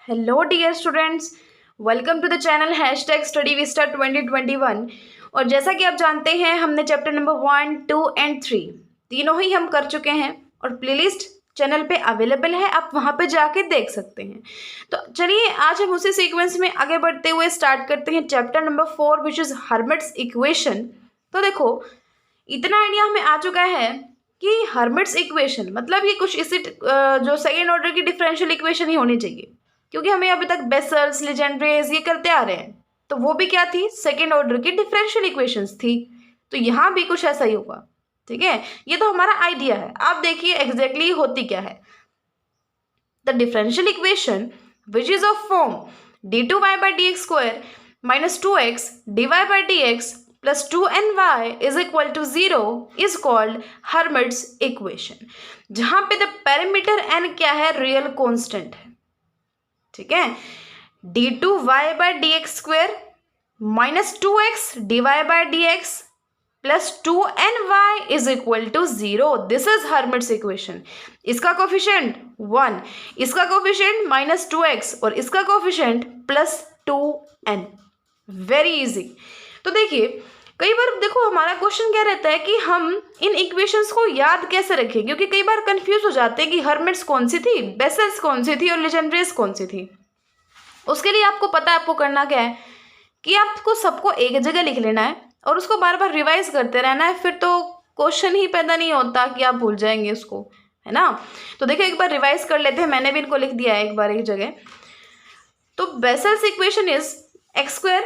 Hello dear students, welcome to the channel hashtag study vista 2021। और जैसा कि आप जानते हैं, हमने चैप्टर नंबर 1, 2 एंड 3 तीनों ही हम कर चुके हैं और प्लेलिस्ट चैनल पे अवेलेबल है, आप वहाँ पे जाके देख सकते हैं। तो चलिए आज हम उसी सीक्वेंस में आगे बढ़ते हुए स्टार्ट करते हैं chapter number 4 which is hermits equation. तो देखो, इतना आइडिया हमें आ चुका है कि हर्मिट्स इक्वेशन मतलब ये कुछ इसी जो सेकेंड ऑर्डर की डिफरेंशियल इक्वेशन ही होनी चाहिए, क्योंकि हमें अभी तक बेसल्स लीजेंड्रेज ये करते आ रहे हैं, तो वो भी क्या थी, सेकेंड ऑर्डर की डिफरेंशियल इक्वेशंस थी। तो यहाँ भी कुछ ऐसा ही होगा। ठीक है, ये तो हमारा आइडिया है। आप देखिए एग्जैक्टली होती क्या है। The differential equation which is of form d2y/dx² minus 2x dy/dx plus 2ny is equal to 0 is called Hermite's equation, जहां पे द पैरामीटर n क्या है, रियल कांस्टेंट है। ठीक है, d2y/dx² minus 2x dy/dx plus 2ny is equal to 0. This is Hermite's equation. इसका coefficient 1, इसका coefficient -2x और इसका कोफिशिएंट +2n। Very easy. तो देखिए, कई बार देखो हमारा क्वेश्चन क्या रहता है कि हम इन इक्वेशंस को याद कैसे रखें, क्योंकि कई बार कंफ्यूज हो जाते हैं कि हर्मिट्स कौन सी थी, बेसल्स कौन सी थी और लीजेंड्रेज कौन सी थी। उसके लिए आपको पता है आपको करना क्या है कि आपको सबको एक जगह लिख लेना है और उसको बार बार रिवाइज करते रहना है, फिर तो क्वेश्चन ही पैदा नहीं होता कि आप भूल जाएंगे उसको, है ना। तो देखो एक बार रिवाइज कर लेते हैं, मैंने भी इनको लिख दिया है एक बार एक जगह। तो vessels equation is x²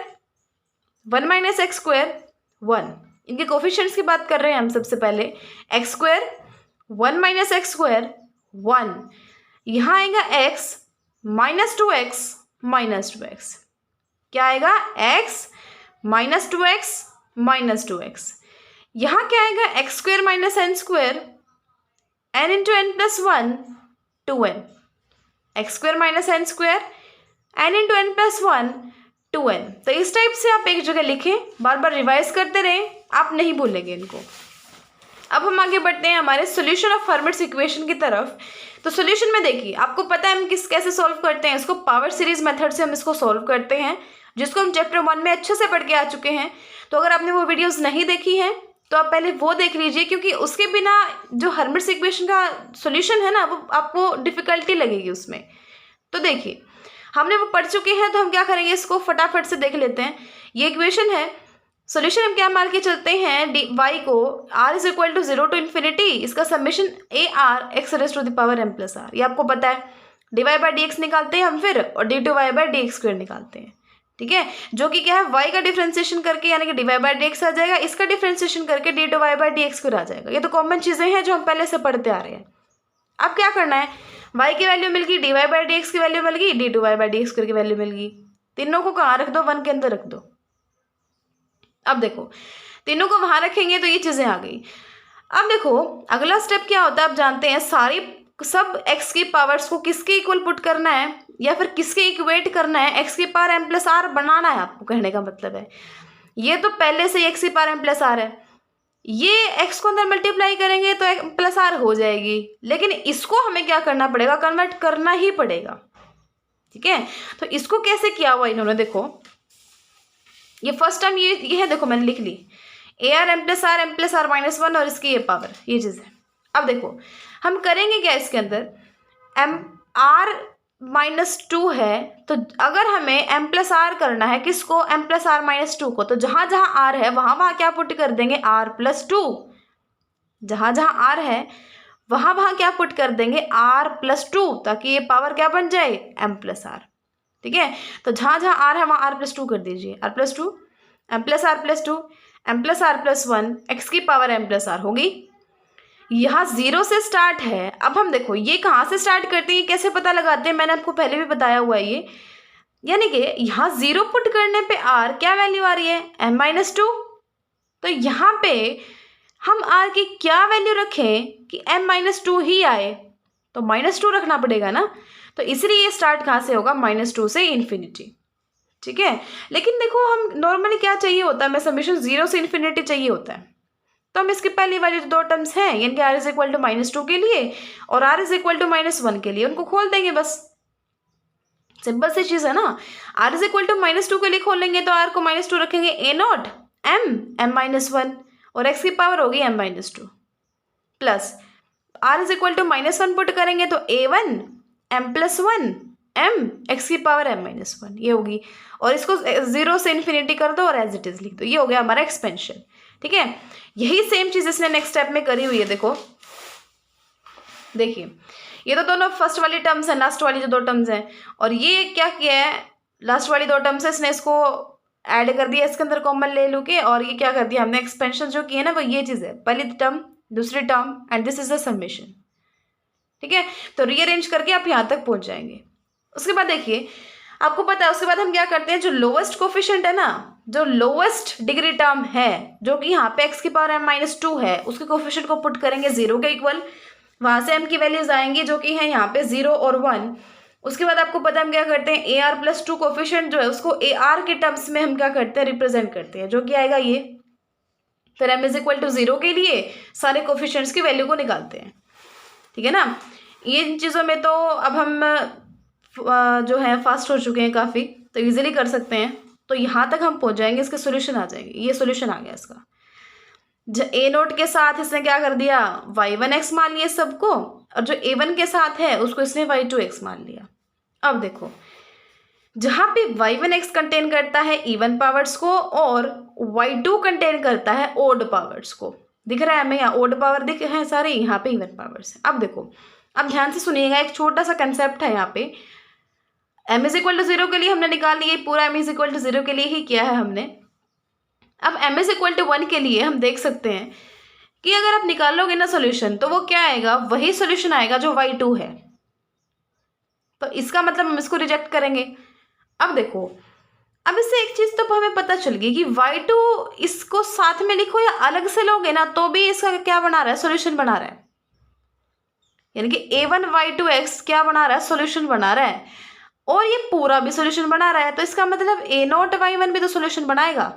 1 - x² 1। इनके कोफिशिएंट्स की बात कर रहे हैं हम। सबसे पहले x² 1 - x² 1, यहाँ आएगा x -2x -2x, क्या आएगा x -2x -2x, यहाँ क्या आएगा x² - n² n into n plus 1 2n, x² - n² n into n plus 1 2n। तो इस टाइप से आप एक जगह लिखें, बार बार रिवाइज करते रहें, आप नहीं भूलेंगे इनको। अब हम आगे बढ़ते हैं हमारे सॉल्यूशन ऑफ हर्मिट्स इक्वेशन की तरफ। तो सॉल्यूशन में देखिए, आपको पता है हम कैसे सॉल्व करते हैं इसको, पावर सीरीज मेथड से हम इसको सॉल्व करते हैं, जिसको हम चैप्टर 1 में अच्छे से पढ़ के आ चुके हैं। तो अगर आपने वो वीडियोस नहीं देखी हैं तो आप पहले वो देख लीजिए, क्योंकि उसके बिना जो हर्मिट्स इक्वेशन का सॉल्यूशन है ना, वो आपको डिफिकल्टी लगेगी उसमें। तो देखिए, हमने वो पढ़ चुके हैं, तो हम क्या करेंगे, इसको फटाफट से देख लेते हैं। ये इक्वेशन है, सॉल्यूशन हम क्या मान के चलते हैं, डी वाई को r is equal to 0 to infinity, इसका समेशन AR x⁻m+r, ये आपको पता है। dy/dx निकालते हैं हम फिर, और d2y/dx² निकालते हैं। ठीक है, जो कि क्या है, y का डिफ्रेंसिएशन करके यानी कि dy/dx आ जाएगा, इसका डिफ्रेंसिएशन करके d2y/dx² आ जाएगा। ये तो कॉमन चीज़ें हैं जो हम पहले से पढ़ते आ रहे हैं। अब क्या करना है, y की वैल्यू मिल गई, dy/dx की वैल्यू मिल गई, d2y/dx² की वैल्यू मिल गई। तीनों को कहाँ रख दो, 1 के अंदर रख दो। अब देखो, तीनों को वहां रखेंगे तो ये चीजें आ गई। अब देखो अगला स्टेप क्या होता है, आप जानते हैं सब x की पावर्स को किसके इक्वल पुट करना है या फिर किसके इक्वेट करना है, x की पावर m+r बनाना है आपको, कहने का मतलब है। ये तो पहले से x की पावर m+r है, ये x को अंदर मल्टीप्लाई करेंगे तो m+r हो जाएगी, लेकिन इसको हमें क्या करना पड़ेगा, कन्वर्ट करना ही पड़ेगा। ठीक है, तो इसको कैसे किया हुआ इन्होंने, देखो ये फर्स्ट टाइम ये है, देखो मैंने लिख ली AR m+r -1 और इसकी ये पावर, ये चीज़ है। अब देखो हम करेंगे क्या, इसके अंदर r -2 है, तो अगर हमें m+r करना है, किसको, m+r -2 को, तो जहाँ जहाँ r है वहाँ क्या पुट कर देंगे, r+2, जहाँ जहाँ r है वहाँ क्या पुट कर देंगे, r+2, ताकि ये पावर क्या बन जाए, m+r। ठीक है, तो जहाँ जहाँ r है वहाँ r+2 कर दीजिए, r+2 m+r+2 m+r+1 x की पावर m+r होगी। यहाँ 0 से स्टार्ट है। अब हम देखो ये कहाँ से स्टार्ट करते हैं, कैसे पता लगाते हैं, मैंने आपको पहले भी बताया हुआ है ये, यानी कि यहाँ 0 पुट करने पे r क्या वैल्यू आ रही है, m-2। तो यहाँ पे हम r की क्या वैल्यू रखें कि m-2 ही आए, तो -2 रखना पड़ेगा ना। तो इसलिए ये स्टार्ट कहाँ से होगा, -2 से इन्फिनिटी। ठीक है, लेकिन देखो हम नॉर्मली क्या चाहिए होता है, हमें समेशन 0 से इन्फिनिटी चाहिए होता है। तो हम इसकी पहली वाली जो दो टर्म्स हैं, यानी कि r इज इक्वल टू -2 के लिए और r इज इक्वल टू -1 के लिए, उनको खोल देंगे बस। सिंपल सी चीज़ है ना। आर इज इक्वल टू -2 के लिए खोलेंगे तो आर को -2 रखेंगे, ए नॉट m-1 और एक्स की पावर होगी m-2 plus R is equal to -1 put करेंगे तो a1 m+1 m एक्स की पावर m-1 ये होगी, और इसको 0 से इन्फिनिटी कर दो और एज इट इज लिख दो। ये हो गया हमारा एक्सपेंशन। ठीक है, यही सेम चीज़ इसने नेक्स्ट स्टेप में करी हुई है। देखो देखिए, ये तो दोनों फर्स्ट वाली टर्म्स हैं, लास्ट वाली जो दो टर्म्स हैं, और ये क्या किया है, लास्ट वाली दो टर्म्स है इसने इसको ऐड कर दिया इसके अंदर कॉमन ले लू के, और ये क्या कर दिया हमने, एक्सपेंशन जो की है ना वो ये चीज़ है, पहली टर्म दूसरी term and this is the summation. ठीक है, तो रीअरेंज करके आप यहाँ तक पहुँच जाएंगे। उसके बाद देखिए, आपको पता है उसके बाद हम क्या करते हैं, जो लोवेस्ट कोफिशिएंट है ना, जो लोवेस्ट डिग्री टर्म है जो कि यहाँ पे एक्स की पावर m-2 है, उसके कोफिशिएंट को पुट करेंगे 0 के इक्वल, वहाँ से m की वैल्यूज आएंगी जो कि है यहाँ पे 0 और 1। उसके बाद आपको पता है हम क्या करते हैं, AR+2 कोफिशिएंट जो है उसको AR के टर्म्स में हम क्या करते हैं, रिप्रेजेंट करते हैं, जो कि आएगा ये। फिर m इज इक्वल टू 0 के लिए सारे कोफिशिएंट्स की वैल्यू को निकालते हैं। ठीक है ना, ये इन चीज़ों में तो अब हम जो है फास्ट हो चुके हैं काफ़ी, तो इजीली कर सकते हैं। तो यहाँ तक हम पहुँच जाएंगे, इसके सोल्यूशन आ जाएंगे। ये सोल्यूशन आ गया इसका। ए नोट के साथ इसने क्या कर दिया, y1x मान लिया सबको, और जो a1 के साथ है उसको इसने y2x मान लिया। अब देखो, जहाँ पे y1x कंटेन करता है इवन पावर्स को और y2 कंटेन करता है ओड पावर्स को, दिख रहा है हमें यहाँ ओड पावर दिख रहे हैं सारे, यहाँ पे इवन पावर्स है। अब देखो, अब ध्यान से सुनिएगा, एक छोटा सा कंसेप्ट है यहाँ पे। m इज इक्वल टू 0 के लिए हमने निकाल लिया, पूरा m इज इक्वल टू 0 के लिए ही किया है हमने। अब m इज इक्वल टू 1 के लिए हम देख सकते हैं कि अगर आप निकालोगे ना सोल्यूशन, तो वो क्या आएगा, वही सोल्यूशन आएगा जो y2 है। तो इसका मतलब हम इसको रिजेक्ट करेंगे। अब देखो, अब इससे एक चीज़ तो हमें पता चल गई कि y2 इसको साथ में लिखो या अलग से लोगे ना तो भी इसका क्या बना रहा है, सोल्यूशन बना रहा है। यानी कि a1y2x क्या बना रहा है, सोल्यूशन बना रहा है, और ये पूरा भी सोल्यूशन बना रहा है। तो इसका मतलब a0y1 भी तो सोल्यूशन बनाएगा।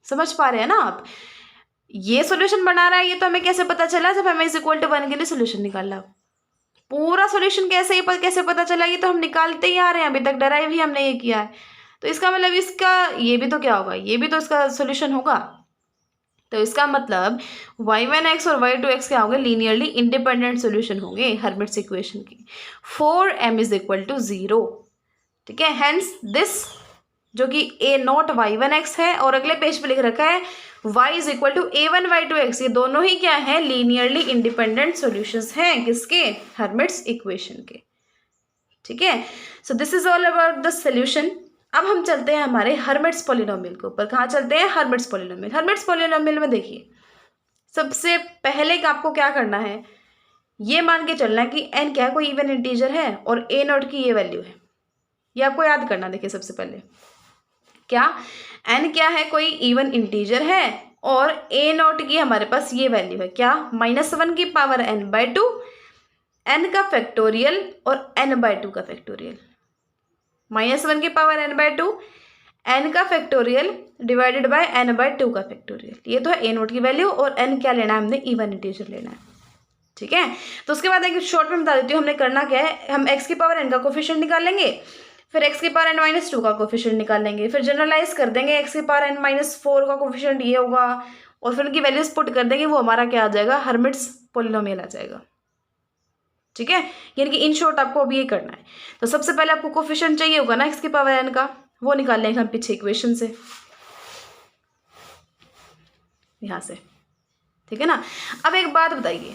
समझ पा रहे हैं ना आप, ये सोल्यूशन बना रहा है। ये तो हमें कैसे पता चला, जब हमें इज इक्वल टू 1 के लिए सोल्यूशन निकाला। पूरा सोल्यूशन कैसे पता चला, ये तो हम निकालते ही आ रहे हैं, अभी तक डराइव ही हमने ये किया है। तो इसका मतलब इसका ये भी तो क्या होगा, ये भी तो इसका सोल्यूशन होगा। तो इसका मतलब y1x और y2x क्या होंगे, लीनियरली इंडिपेंडेंट सोल्यूशन होंगे हर्मिट्स इक्वेशन की, for m is equal to 0। ठीक है, हेंस दिस जो कि a0y1x है, और अगले पेज पे लिख रखा है y is equal to a1y2x, ये दोनों ही क्या है, लीनियरली इंडिपेंडेंट सॉल्यूशंस हैं किसके, हर्मिट्स इक्वेशन के। ठीक है, so this is all about the solution. अब हम चलते हैं हमारे हर्मिट्स पॉलिनोमियल के ऊपर। कहाँ चलते हैं, हर्मिट्स पॉलिनोमियल। हर्मिट्स पॉलिनोमियल में देखिए, सबसे पहले आपको क्या करना है, ये मान के चलना है कि n क्या है, कोई इवन इंटीजर है और a0 की ये वैल्यू है। ये आपको याद करना। देखिए सबसे पहले क्या, n क्या है, कोई इवन इंटीजर है और a0 की हमारे पास ये वैल्यू है क्या, -1 की पावर n/2, n का फैक्टोरियल और n/2 का फैक्टोरियल। -1 की पावर n/2, n का फैक्टोरियल डिवाइडेड बाय n/2 का फैक्टोरियल। ये तो है a0 की वैल्यू, और n क्या लेना है, हमने इवन इंटीजर लेना है। ठीक है, तो उसके बाद एक शॉर्ट में बता देती हूँ हमने करना क्या है। हम x की पावर n का कोफिशिएंट निकालेंगे, फिर x की पावर n-2 का कोफिशिएंट निकालेंगे, फिर जनरलाइज कर देंगे, x की पावर n-4 का कोफिशिएंट ये होगा, और फिर उनकी वैल्यूज पुट कर देंगे, वो हमारा क्या आ जाएगा, हर्मिट्स पॉलिनोमियल आ जाएगा। ठीक है, यानी कि इन शॉर्ट आपको अभी ये करना है। तो सबसे पहले आपको कोफिशिएंट चाहिए होगा ना x की पावर n का, वो निकाल लेंगे हम पीछे इक्वेशन से, यहाँ से। ठीक है ना, अब एक बात बताइए,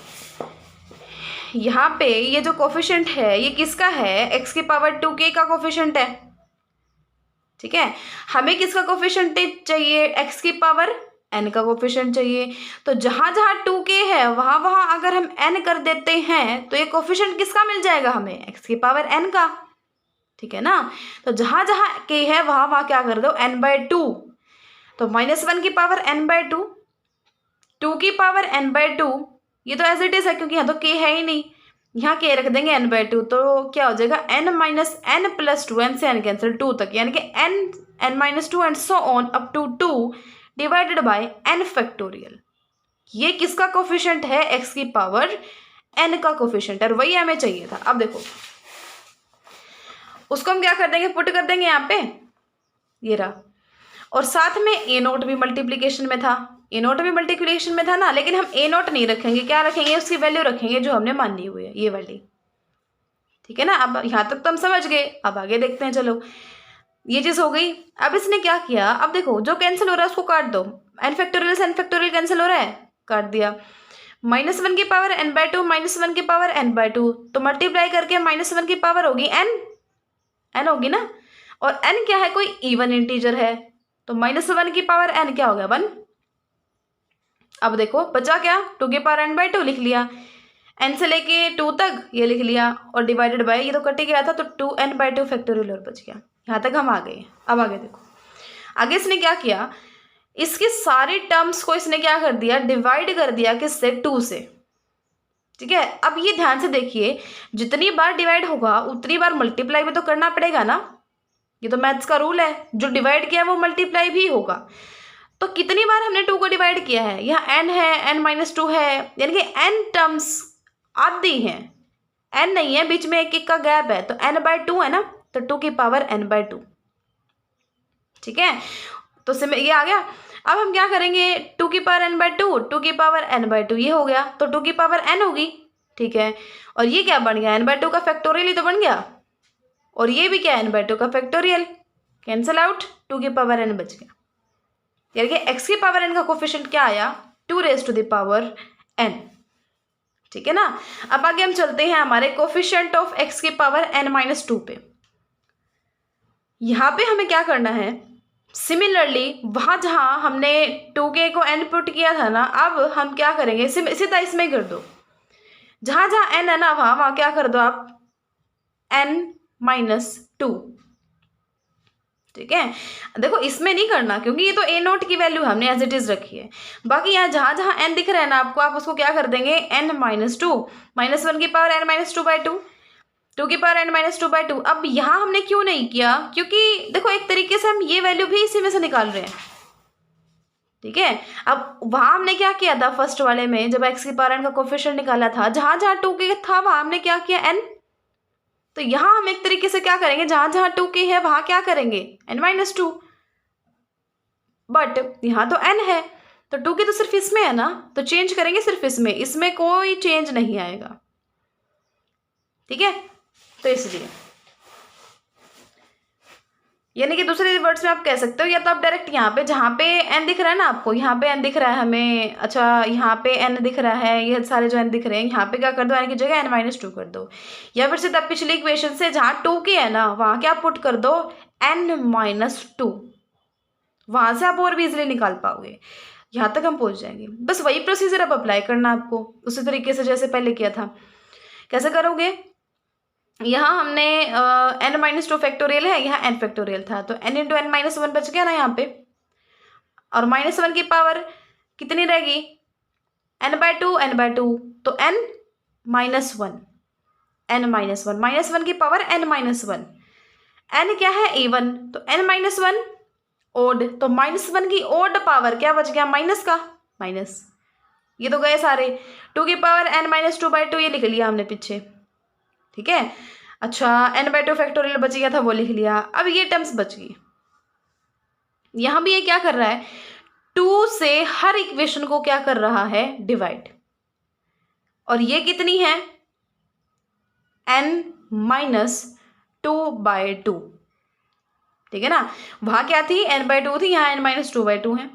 यहाँ पे ये जो कोफिशिएंट है ये किसका है, x की पावर 2k का कोफिशिएंट है। ठीक है, हमें किसका कोफिशिएंट चाहिए, x की पावर n का कोफिशिएंट चाहिए। तो जहाँ जहाँ 2k है वहाँ वहाँ अगर हम n कर देते हैं तो ये कोफिशिएंट किसका मिल जाएगा हमें, x की पावर n का। ठीक है ना, तो जहाँ जहाँ k है वहाँ वहाँ क्या कर दो, n/2। तो -1 की पावर n/2, 2 की पावर n/2, ये तो एज इट इज है क्योंकि यहाँ तो k है ही नहीं, यहाँ k रख देंगे n/2, तो क्या हो जाएगा n minus n plus 2, n से n कैंसिल 2 तक, यानी कि n-2 and so on up to 2 divided by n factorial. ये किसका कोफिशिएंट है, x की पावर n का कोफिशिएंट, और वही हमें चाहिए था। अब देखो, उसको हम क्या कर देंगे, पुट कर देंगे यहाँ पे, ये रहा। और साथ में ए नोट भी मल्टीप्लीकेशन में था, ए नोट भी मल्टीप्लीकेशन में था ना, लेकिन हम ए नोट नहीं रखेंगे, क्या रखेंगे, उसकी वैल्यू रखेंगे जो हमने मानी हुई है, ये वाली। ठीक है ना, अब यहाँ तक तो हम समझ गए। अब आगे देखते हैं, चलो ये चीज़ हो गई। अब इसने क्या किया, अब देखो जो कैंसिल हो रहा है उसको काट दो, एन फैक्टोरियल से एन फैक्टोरियल कैंसिल हो रहा है, काट दिया। -1 की पावर n/2 -1 की पावर n/2, तो मल्टीप्लाई करके -1 की पावर होगी n होगी ना, और n क्या है, कोई इवन इंटीजर है, तो -1 की पावर n क्या हो गया, 1। अब देखो बचा क्या, 2 की पावर n/2 लिख लिया, n से लेके 2 तक ये लिख लिया, और डिवाइडेड बाय ये तो कट ही गया था, तो 2n/2 फैक्टोरियल और बच गया। यहाँ तक हम आ गए। अब आगे देखो, आगे इसने क्या किया, इसके सारे टर्म्स को इसने क्या कर दिया, डिवाइड कर दिया, किससे, 2 से। ठीक है, अब ये ध्यान से देखिए, जितनी बार डिवाइड होगा उतनी बार मल्टीप्लाई भी तो करना पड़ेगा ना, ये तो मैथ्स का रूल है, जो डिवाइड किया वो मल्टीप्लाई भी होगा। तो कितनी बार हमने 2 को डिवाइड किया है, यहाँ n है, n-2 है, यानी कि n टर्म्स आधी हैं, n नहीं है, बीच में एक एक का गैप है, तो n/2 है ना, तो 2 की पावर n/2। ठीक है, तो ये आ गया। अब हम क्या करेंगे, 2 की पावर n/2, 2 की पावर n/2 ये हो गया, तो 2 की पावर n होगी। ठीक है, और ये क्या बन गया, n/2 का फैक्टोरियल ही तो बन गया, और ये भी क्या, n/2 का फैक्टोरियल, कैंसिल आउट, 2 की पावर n बच गया, यानी कि x की पावर n का कोफिशिएंट क्या आया, 2 n। ठीक है ना, अब आगे हम चलते हैं हमारे कोफिशिएंट ऑफ x की पावर n-2 पे। यहाँ पे हमें क्या करना है, सिमिलरली वहाँ जहाँ हमने 2k को n पुट किया था ना, अब हम क्या करेंगे, सीधा इसमें कर दो, जहाँ जहाँ n है ना वहाँ वहाँ क्या कर दो आप, n-2। ठीक है, देखो इसमें नहीं करना, क्योंकि ये तो a नोट की वैल्यू हमने एज इट इज रखी है। बाकी यहाँ जहाँ जहाँ n दिख रहा है ना आपको, आप उसको क्या कर देंगे, n-2, -1 की पावर n-2/2, 2 की पावर n-2/2। अब यहाँ हमने क्यों नहीं किया, क्योंकि देखो एक तरीके से हम ये वैल्यू भी इसी में से निकाल रहे हैं। ठीक है, अब वहाँ हमने क्या किया था, फर्स्ट वाले में जब x की पावर n का कोफिशिएंट निकाला था, जहाँ जहाँ 2k था वहाँ हमने क्या किया, n। तो यहाँ हम एक तरीके से क्या करेंगे, जहाँ जहाँ 2k है वहाँ क्या करेंगे, n-2, बट यहाँ तो n है, तो 2k तो सिर्फ इसमें है ना, तो चेंज करेंगे सिर्फ इसमें कोई चेंज नहीं आएगा। ठीक है, तो इसलिए यानी कि दूसरे वर्ड्स में आप कह सकते हो, या तो आप डायरेक्ट यहाँ पे जहाँ पे n दिख रहा है ना आपको, यहाँ पे n दिख रहा है हमें, अच्छा यहाँ पे n दिख रहा है, ये सारे जो n दिख रहे हैं यहाँ पे क्या कर दो, n की जगह n-2 कर दो, या फिर सीधा पिछली इक्वेशन से जहाँ 2k है ना वहाँ क्या पुट कर दो, n-2, वहाँ से आप और भी इजिली निकाल पाओगे। यहाँ तक हम पहुँच जाएंगे, बस वही प्रोसीजर अब अप्लाई करना आपको उसी तरीके से जैसे पहले किया था। कैसे करोगे, यहाँ हमने n-2 फैक्टोरियल है, यहाँ n फैक्टोरियल था, तो n इंटू n-1 बच गया ना यहाँ पे, और -1 की पावर कितनी रहेगी, n/2, तो n-1, -1 की पावर n-1, n क्या है, a1, तो n-1 ओड, तो -1 की ओड पावर क्या बच गया, माइनस का माइनस, ये तो गए सारे, 2 की पावर n-2/2 ये लिख लिया हमने पीछे। ठीक है, अच्छा n/2 फैक्टोरियल बच गया था वो लिख लिया। अब ये टर्म्स बच गई, यहाँ भी ये क्या कर रहा है, 2 से हर इक्वेशन को क्या कर रहा है, डिवाइड, और ये कितनी है, n-2/2। ठीक है ना, वहाँ क्या थी, n/2 थी, यहाँ n-2/2 है,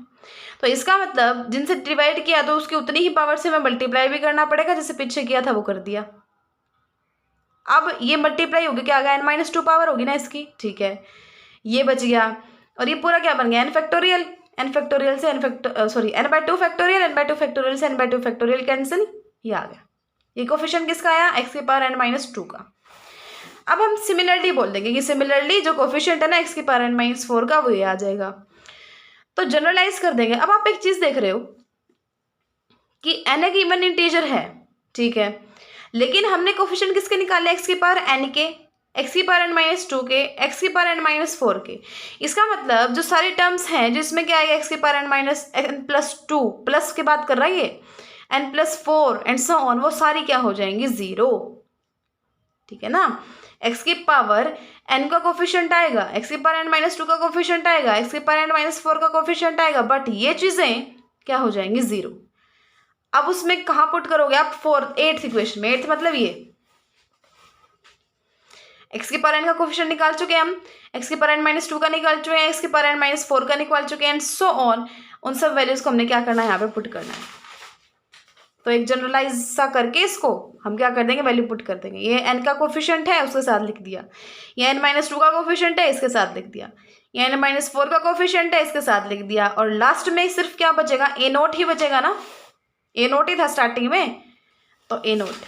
तो इसका मतलब जिनसे डिवाइड किया तो उसकी उतनी ही पावर से हमें मल्टीप्लाई भी करना पड़ेगा, जैसे पीछे किया था वो कर दिया। अब ये मल्टीप्लाई होगी, क्या आ गया, n-2 पावर होगी ना इसकी। ठीक है, ये बच गया, और ये पूरा क्या बन गया, n फैक्टोरियल से n/2 फैक्टोरियल से n/2 फैक्टोरियल कैंसिल, ये आ गया। ये कोफिशिएंट किसका आया, x की पावर n-2 का। अब हम सिमिलरली बोल देंगे कि सिमिलरली जो कोफिशिएंट है ना x की पावर n-4 का, वो ये आ जाएगा, तो जनरलाइज कर देंगे। अब आप एक चीज़ देख रहे हो कि n एक इवन इंटीजर है, ठीक है, लेकिन हमने कोफिशिएंट किसके निकाले, x की पावर n के, x की पावर n-2 के, x की पावर n-4 के। इसका मतलब जो सारे टर्म्स हैं जिसमें क्या आएगा, x की पावर n-2 प्लस के बाद कर रहा है ये n+4 एंड सो ऑन, वो सारी क्या हो जाएंगी, 0। ठीक है ना। x की पावर n का कोफिशिएंट आएगा, x की पावर n माइनस 2 का कोफिशिएंट आएगा, x की पावर n माइनस 4 का कोफिशिएंट आएगा, बट ये चीजें क्या हो जाएंगी, 0। अब उसमें कहाँ पुट करोगे आप, 8th इक्वेशन में। 8th मतलब ये x की पावर n का कोफिशिएंट निकाल चुके हैं हम, x की पावर n माइनस 2 का निकाल चुके हैं, x की पावर n माइनस 4 का निकाल चुके हैं, एंड सो ऑन। उन सब वैल्यूज को हमने क्या करना है, यहाँ पे पुट करना है। तो एक जनरलाइज सा करके इसको हम क्या कर देंगे, वैल्यू पुट कर देंगे। ये n का कोफिशिएंट है, उसके साथ लिख दिया। ये n माइनस 2 का कोफिशिएंट है, इसके साथ लिख दिया। ये n माइनस 4 का कोफिशिएंट है, इसके साथ लिख दिया। और लास्ट में सिर्फ क्या बचेगा, a नोट ही बचेगा ना। a नोट ही था स्टार्टिंग में, तो a नोट,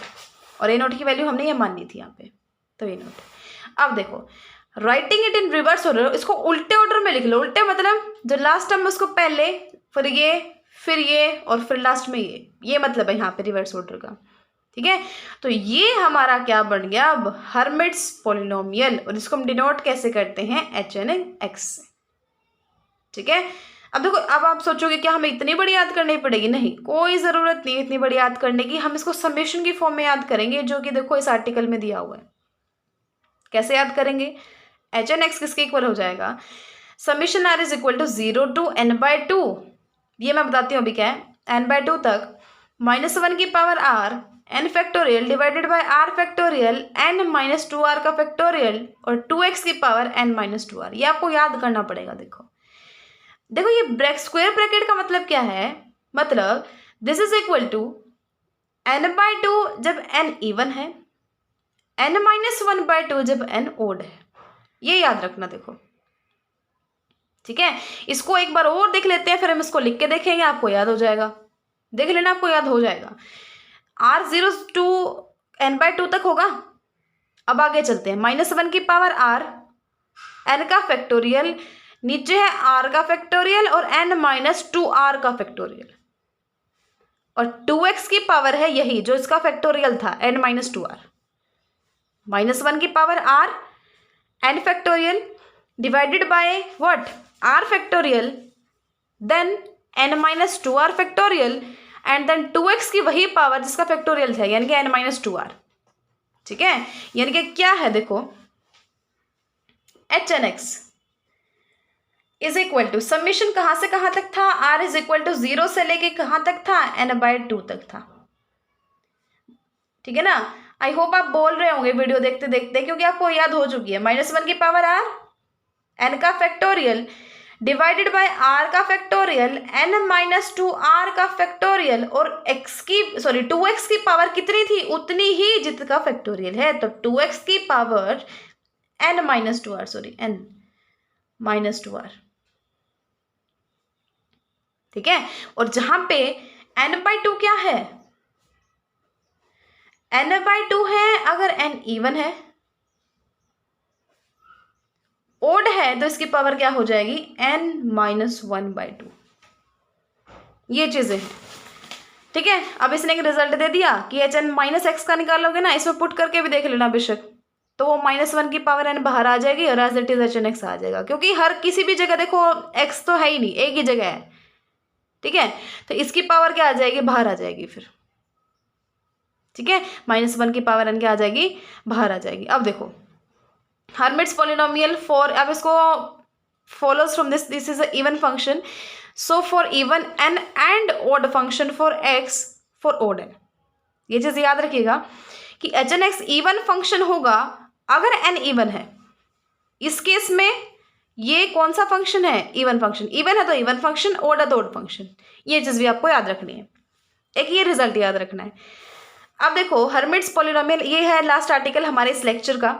और a नोट की वैल्यू हमने ये माननी थी यहाँ पे, तो a नोट। अब देखो, writing it in reverse order, इसको उल्टे ऑर्डर में लिख लो। उल्टे मतलब जो लास्ट टर्म उसको पहले, फिर ये और फिर लास्ट में ये मतलब है यहाँ पे रिवर्स ऑर्डर का। ठीक है, तो ये हमारा क्या बन गया अब, हर्मिट्स पॉलिनोमियल। और इसको हम डिनोट कैसे करते हैं, HNX से। ठीक है, अब देखो, अब आप सोचोगे क्या हमें इतनी बड़ी याद करनी पड़ेगी, नहीं, कोई ज़रूरत नहीं इतनी बड़ी याद करने की। हम इसको समेशन की फॉर्म में याद करेंगे, जो कि देखो इस आर्टिकल में दिया हुआ है। कैसे याद करेंगे, HNX किसके इक्वल हो जाएगा, summation r is equal to 0 to n/2। ये मैं बताती हूँ अभी क्या है, n/2 तक -1 की power r n factorial divided bye r factorial n minus 2r का फैक्टोरियल और 2x की पावर n माइनस 2r। ये आपको याद करना पड़ेगा। देखो ये स्क्वायर ब्रैकेट का मतलब क्या है, मतलब this is equal to n/2 जब n इवन है, n-1/2 जब n ओड है। ये याद रखना। देखो ठीक है, इसको एक बार और देख लेते हैं, फिर हम इसको लिख के देखेंगे, आपको याद हो जाएगा। देख लेना, आपको याद हो जाएगा। r0 to n/2 तक होगा। अब आगे चलते हैं, -1 की पावर r n का फैक्टोरियल, नीचे है r का फैक्टोरियल और n माइनस 2r का फैक्टोरियल, और 2x की पावर है यही जो इसका फैक्टोरियल था, n माइनस 2r। -1 की power r n factorial divided by what, r factorial, then n minus 2r factorial, and then 2x की वही पावर जिसका फैक्टोरियल था, यानी कि n माइनस 2r। ठीक है, यानी कि क्या है, देखो HNX is equal to summation कहाँ से कहाँ तक था, r इज इक्वल टू 0 से लेके कहाँ तक था, n/2 तक था। ठीक है ना, आई होप आप बोल रहे होंगे वीडियो देखते देखते, क्योंकि आपको याद हो चुकी है। -1 की पावर r n का फैक्टोरियल डिवाइडेड बाय r का फैक्टोरियल n माइनस 2r का फैक्टोरियल, और 2x की पावर कितनी थी, उतनी ही जितका फैक्टोरियल है, तो 2x की पावर n माइनस 2r। ठीक है, और जहां पे n/2 क्या है, n/2 है अगर n इवन है, ओड है तो इसकी पावर क्या हो जाएगी, n माइनस 1/2। ये चीजें हैं। ठीक है, अब इसने एक रिजल्ट दे दिया कि HN माइनस x का निकालोगे ना, इसमें पुट करके भी देख लेना बेशक, तो वो -1 की पावर n बाहर आ जाएगी और एज इट इज HNX आ जाएगा, क्योंकि हर किसी भी जगह देखो x तो है ही नहीं, एक ही जगह है। ठीक है, तो इसकी पावर क्या आ जाएगी, बाहर आ जाएगी फिर। ठीक है, -1 की पावर n क्या आ जाएगी, बाहर आ जाएगी। अब देखो हर्मिट्स पॉलिनोमियल फॉर, अब इसको follows from this is a even function, so for even n and odd function for x for odd n। ये चीज याद रखिएगा कि HNX इवन फंक्शन होगा अगर n इवन है। इस केस में ये कौन सा फंक्शन है, इवन फंक्शन। इवन है तो इवन फंक्शन, ओड है तो ओड फंक्शन। ये चीज भी आपको याद रखनी है, एक ये रिजल्ट याद रखना है। अब देखो हर्मिट्स पॉलिनोमियल, ये है लास्ट आर्टिकल हमारे इस लेक्चर का।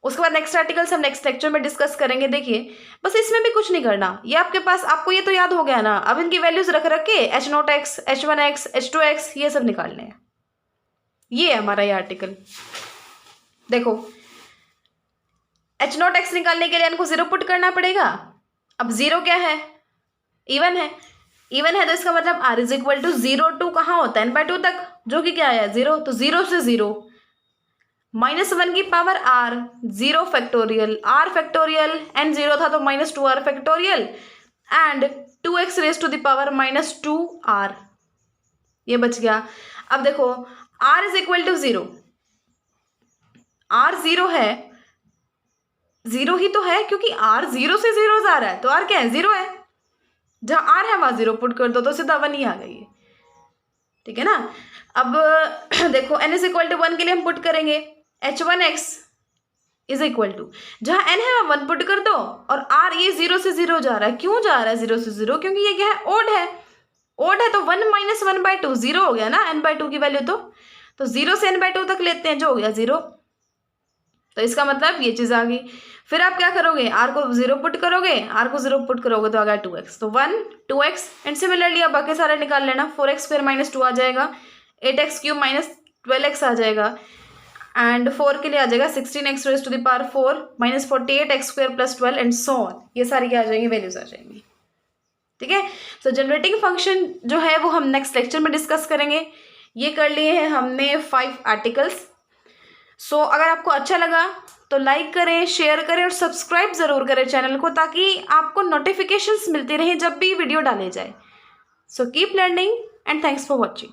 उसके बाद नेक्स्ट आर्टिकल्स हम नेक्स्ट लेक्चर में डिस्कस करेंगे। देखिए बस इसमें भी कुछ नहीं करना, ये आपके पास, आपको ये तो याद हो गया ना। अब इनकी वैल्यूज रख रख के H0x, H1x, H2x ये सब निकालने हैं। ये है हमारा ये आर्टिकल। देखो H0x निकालने के लिए इनको 0 पुट करना पड़ेगा। अब 0 क्या है, इवन है। इवन है तो इसका मतलब r is equal to 0 to कहाँ होता है, n/2 तक, जो कि क्या है 0, तो 0 से 0, -1 की power r 0 factorial, r factorial n 0 था तो -2r factorial, and 2x raise to the power -2r, ये बच गया। अब देखो r is equal to 0, R zero है, ज़ीरो ही तो है क्योंकि आर ज़ीरो से ज़ीरो जा रहा है, तो आर क्या है, ज़ीरो है। जहाँ आर है वहाँ ज़ीरो पुट कर दो तो सीधा 1 ही आ गई, ठीक है ना। अब देखो n इज इक्वल टू 1 के लिए हम पुट करेंगे h1x इज इक्वल टू, जहाँ n है वहाँ 1 पुट कर दो, और r ये 0 से 0 जा रहा है। क्यों जा रहा है 0 से 0? क्योंकि ये क्या है, ओड है। ओड है तो 1 माइनस 1/2 0 हो गया ना, n/2 की वैल्यू। तो 0 से n/2 तक लेते हैं, जो हो गया 0। तो इसका मतलब ये चीज़ आ गई। फिर आप क्या करोगे, r को 0 पुट करोगे, r को 0 पुट करोगे तो आ गया 2x, तो 1 2x। एंड सिमिलरली अब बाकी सारे निकाल लेना, 4x² माइनस 2 आ जाएगा, 8x³ माइनस 12x आ जाएगा, एंड 4 के लिए आ जाएगा 16x⁴ minus 48x² plus 12 and so on. ये सारी क्या आ जाएंगी, वैल्यूज आ जाएंगी, ठीक है। सो जनरेटिंग फंक्शन जो है वो हम नेक्स्ट लेक्चर में डिस्कस करेंगे। ये कर लिए हैं हमने 5 आर्टिकल्स। सो अगर आपको अच्छा लगा तो लाइक करें, शेयर करें और सब्सक्राइब ज़रूर करें चैनल को, ताकि आपको नोटिफिकेशंस मिलती रहें जब भी वीडियो डाले जाए। So keep learning and thanks for watching.